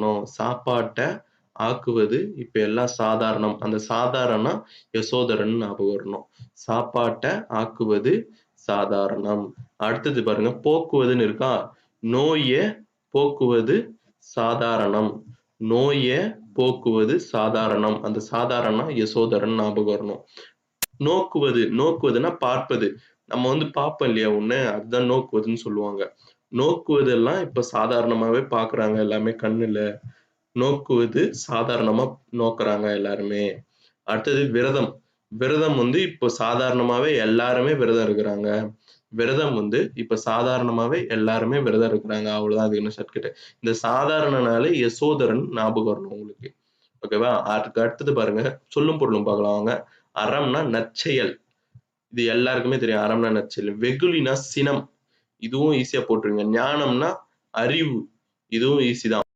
வரணும். சாப்பாட்ட ஆக்குவது இப்ப எல்லாம் சாதாரணம். அந்த சாதாரணம் யசோதரன் ஞாபகம் வரணும். சாப்பாட்ட ஆக்குவது சாதாரணம். அடுத்தது பாருங்க, போக்குவதுன்னு இருக்கா? நோய போக்குவது சாதாரணம். நோய போக்குவது சாதாரணம். அந்த சாதாரணம் யசோதரன் ஞாபகம் வரணும். நோக்குவது, நோக்குவதுன்னா பார்ப்பது. நம்ம வந்து பார்ப்போம் இல்லையா ஒண்ணு, அதுதான் நோக்குவதுன்னு சொல்லுவாங்க. நோக்குவதெல்லாம் இப்ப சாதாரணமாவே பார்க்குறாங்க எல்லாமே கண்ணுல. நோக்குவது சாதாரணமா நோக்குறாங்க எல்லாருமே. அடுத்தது விரதம். விரதம் வந்து இப்போ சாதாரணமாவே எல்லாருமே விரதம் இருக்கிறாங்க. விரதம் வந்து இப்ப சாதாரணமாவே எல்லாருமே விரதம் இருக்கிறாங்க. அவ்வளவுதான் அதுக்கு இன்னும் ஷார்ட்கட். இந்த சாதாரணனாலே யசோதரன் ஞாபகம் வரணும் உங்களுக்கு. ஓகேவா? அதுக்கு அடுத்தது பாருங்க, சொல்லும் பொருளும் பார்க்கலாம் வாங்க. அறம்னா நற்செயல். இது எல்லாருக்குமே தெரியும். அறம்னா நற்செயல். வெகுளினா சினம். இதுவும் ஈஸியா போட்டுருங்க. ஞானம்னா அறிவு. இதுவும் ஈஸி தான்.